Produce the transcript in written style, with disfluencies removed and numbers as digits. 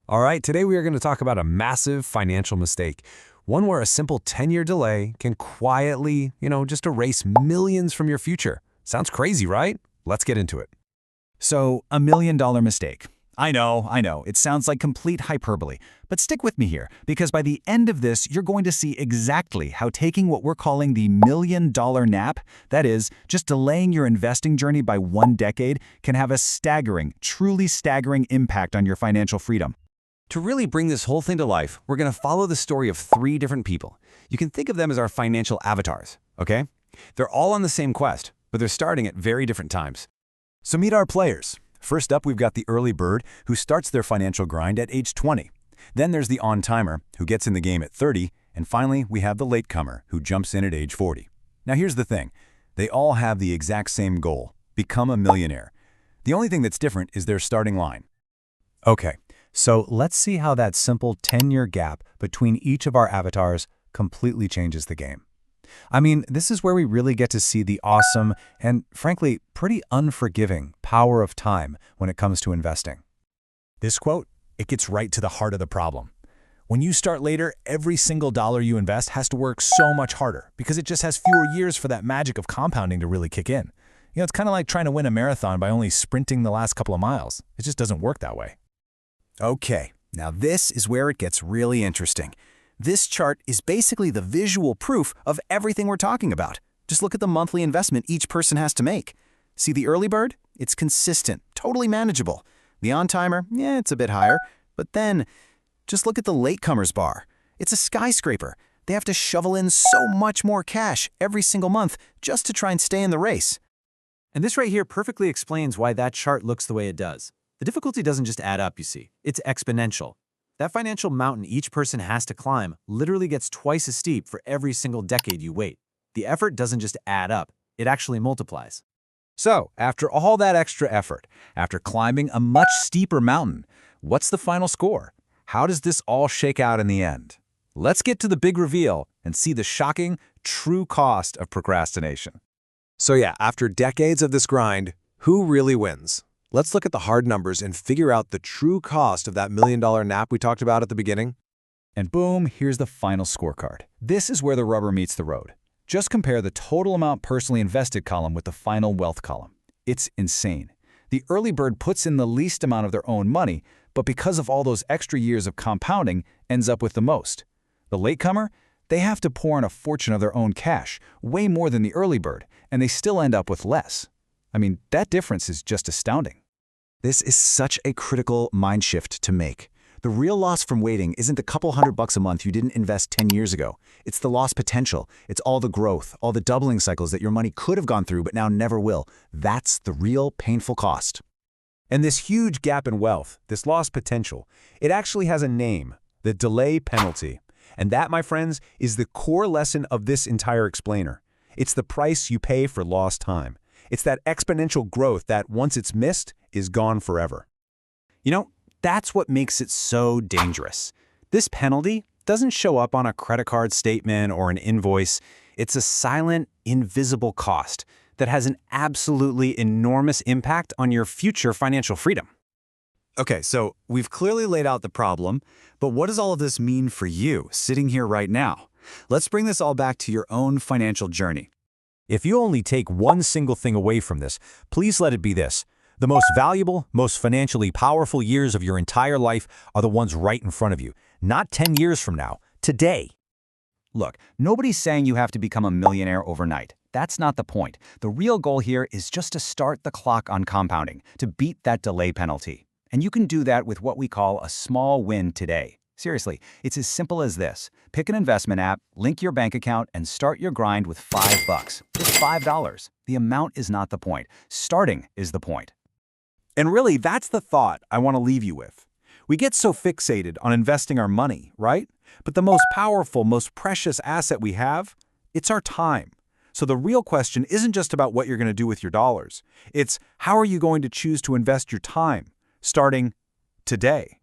All right, today we are going to talk about a massive financial mistake. One where a simple 10-year delay can quietly, just erase millions from your future. Sounds crazy, right? Let's get into it. So, $1 million mistake. I know, it sounds like complete hyperbole, but stick with me here, because by the end of this, you're going to see exactly how taking what we're calling the $1 million nap, that is, just delaying your investing journey by 1 decade, can have a staggering, truly staggering impact on your financial freedom. To really bring this whole thing to life, we're going to follow the story of 3 different people. You can think of them as our financial avatars, okay? They're all on the same quest, but they're starting at very different times. So meet our players. First up, we've got the early bird who starts their financial grind at age 20. Then there's the on-timer who gets in the game at 30. And finally, we have the latecomer who jumps in at age 40. Now here's the thing. They all have the exact same goal: become a millionaire. The only thing that's different is their starting line. Okay, so let's see how that simple 10-year gap between each of our avatars completely changes the game. I mean, this is where we really get to see the awesome and, frankly, pretty unforgiving power of time when it comes to investing. This quote, it gets right to the heart of the problem. When you start later, every single dollar you invest has to work so much harder because it just has fewer years for that magic of compounding to really kick in. It's kind of like trying to win a marathon by only sprinting the last couple of miles. It just doesn't work that way. Okay, now this is where it gets really interesting. This chart is basically the visual proof of everything we're talking about. Just look at the monthly investment each person has to make. See the early bird? It's consistent, totally manageable. The on-timer, it's a bit higher. But then, just look at the latecomers bar. It's a skyscraper. They have to shovel in so much more cash every single month just to try and stay in the race. And this right here perfectly explains why that chart looks the way it does. The difficulty doesn't just add up, you see. It's exponential. That financial mountain each person has to climb literally gets twice as steep for every single decade you wait. The effort doesn't just add up, it actually multiplies. So, after all that extra effort, after climbing a much steeper mountain, what's the final score? How does this all shake out in the end? Let's get to the big reveal and see the shocking, true cost of procrastination. So yeah, after decades of this grind, who really wins? Let's look at the hard numbers and figure out the true cost of that $1 million nap we talked about at the beginning. And boom, here's the final scorecard. This is where the rubber meets the road. Just compare the total amount personally invested column with the final wealth column. It's insane. The early bird puts in the least amount of their own money, but because of all those extra years of compounding, ends up with the most. The latecomer, they have to pour in a fortune of their own cash, way more than the early bird, and they still end up with less. I mean, that difference is just astounding. This is such a critical mind shift to make. The real loss from waiting isn't the couple $100 a month you didn't invest 10 years ago. It's the lost potential. It's all the growth, all the doubling cycles that your money could have gone through but now never will. That's the real painful cost. And this huge gap in wealth, this lost potential, it actually has a name: the delay penalty. And that, my friends, is the core lesson of this entire explainer. It's the price you pay for lost time. It's that exponential growth that, once it's missed, is gone forever. That's what makes it so dangerous. This penalty doesn't show up on a credit card statement or an invoice. It's a silent, invisible cost that has an absolutely enormous impact on your future financial freedom. Okay, so we've clearly laid out the problem, but what does all of this mean for you, sitting here right now? Let's bring this all back to your own financial journey. If you only take one single thing away from this, please let it be this. The most valuable, most financially powerful years of your entire life are the ones right in front of you, not 10 years from now, today. Look, nobody's saying you have to become a millionaire overnight. That's not the point. The real goal here is just to start the clock on compounding, to beat that delay penalty. And you can do that with what we call a small win today. Seriously, it's as simple as this. Pick an investment app, link your bank account, and start your grind with $5. Just $5. The amount is not the point. Starting is the point. And really, that's the thought I want to leave you with. We get so fixated on investing our money, right? But the most powerful, most precious asset we have, it's our time. So the real question isn't just about what you're going to do with your dollars. It's how are you going to choose to invest your time, starting today.